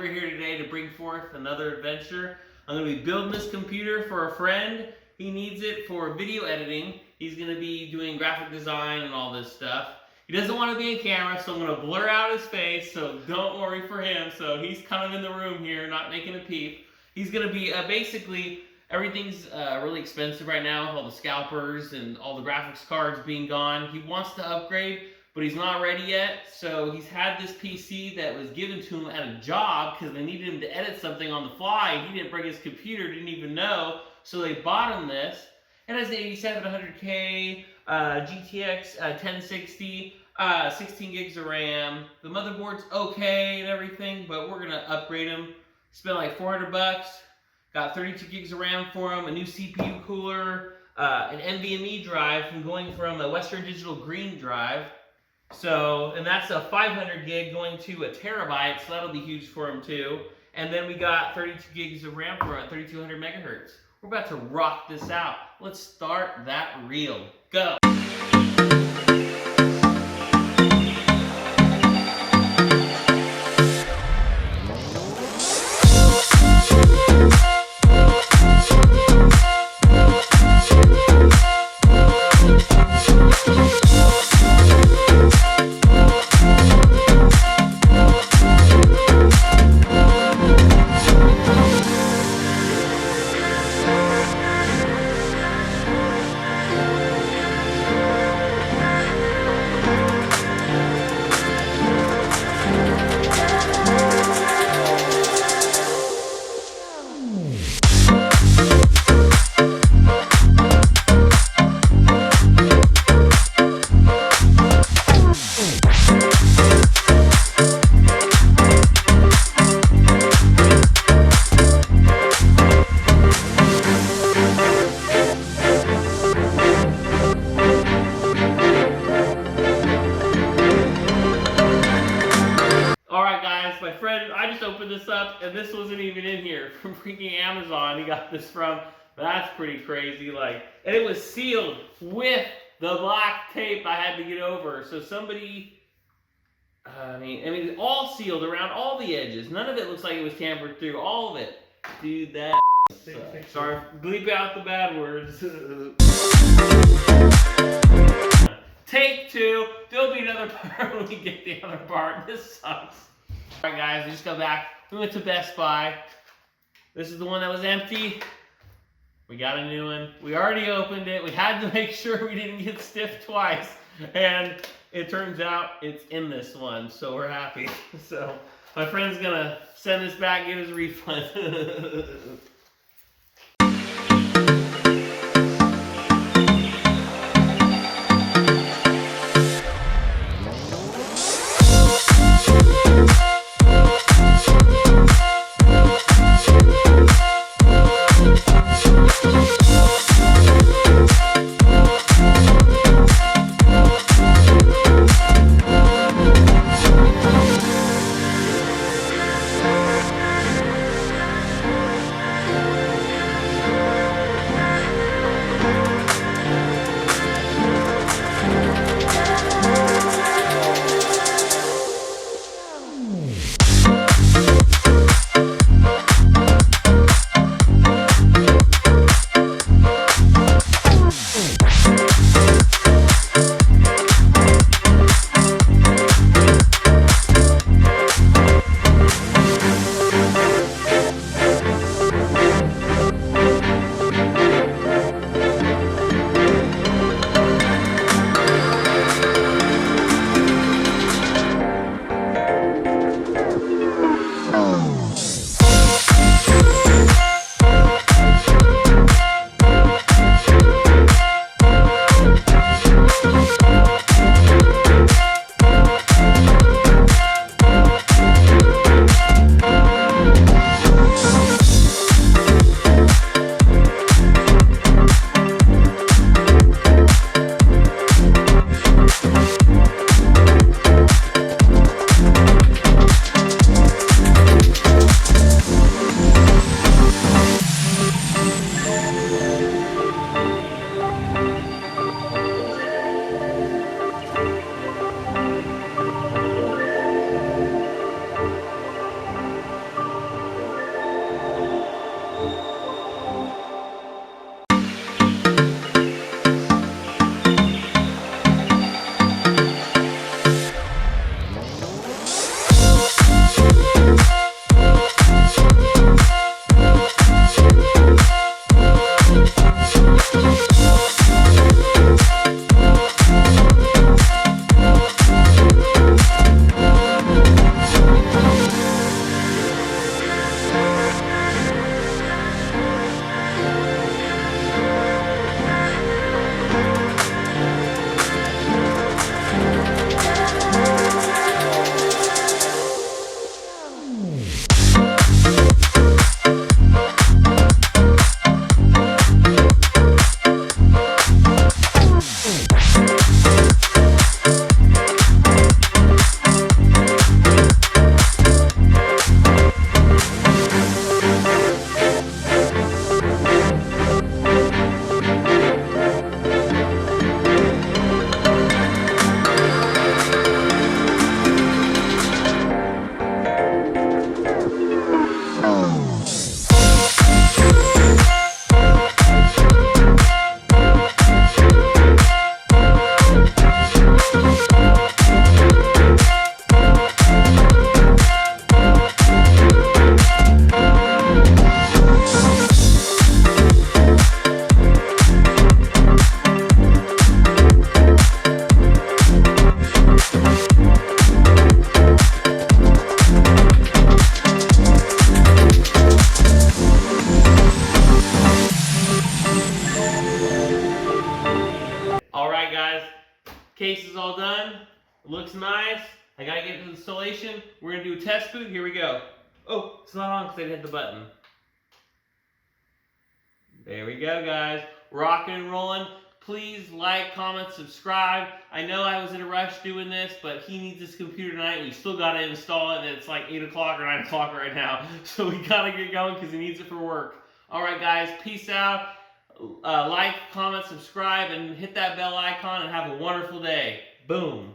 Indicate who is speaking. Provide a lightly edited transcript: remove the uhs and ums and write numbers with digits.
Speaker 1: we're here today to bring forth another adventure. I'm going to be building this computer for a friend. He needs it for video editing. He's going to be doing graphic design and all this stuff. He doesn't want to be in camera, so I'm going to blur out his face, so don't worry for him. So he's kind of in the room here, not making a peep. He's going to be basically, everything's really expensive right now, all the scalpers and all the graphics cards being gone. He wants to upgrade, but he's not ready yet. So he's had this PC that was given to him at a job because they needed him to edit something on the fly. He didn't bring his computer, didn't even know. So they bought him this. It has an 8700K, GTX 1060, 16 gigs of RAM. The motherboard's okay and everything, but we're gonna upgrade him. Spent like 400 bucks. Got 32 gigs of RAM for him, a new CPU cooler, an NVMe drive from going from a Western Digital Green drive. So, and that's a 500 gig going to a terabyte, so that'll be huge for him too. And then we got 32 gigs of RAM for it, 3200 megahertz. We're about to rock this out. Let's start that reel. Go. My friend, I just opened this up and this wasn't even in here from freaking Amazon. He got this from. That's pretty crazy. Like, and it was sealed with the black tape I had to get over. So somebody, I mean, all sealed around all the edges. None of it looks like it was tampered through. All of it, dude. That. Sorry, bleep out the bad words. Take two. There'll be another part when we get the other part. This sucks. Alright guys, we just got back. We went to Best Buy. This is the one that was empty. We got a new one. We already opened it. We had to make sure we didn't get stiffed twice. And it turns out it's in this one, so we're happy. So my friend's gonna send this back, give us a refund. It looks nice. I gotta get to the installation. We're gonna do a test boot. Here we go. Oh, it's not on because I didn't hit the button. There we go, guys. Rocking and rolling. Please like, comment, subscribe. I know I was in a rush doing this, but he needs this computer tonight. We still got to install it, and it's like 8 o'clock or 9 o'clock right now. So we got to get going because he needs it for work. All right, guys. Peace out. Like, comment, subscribe, and hit that bell icon, and have a wonderful day. Boom.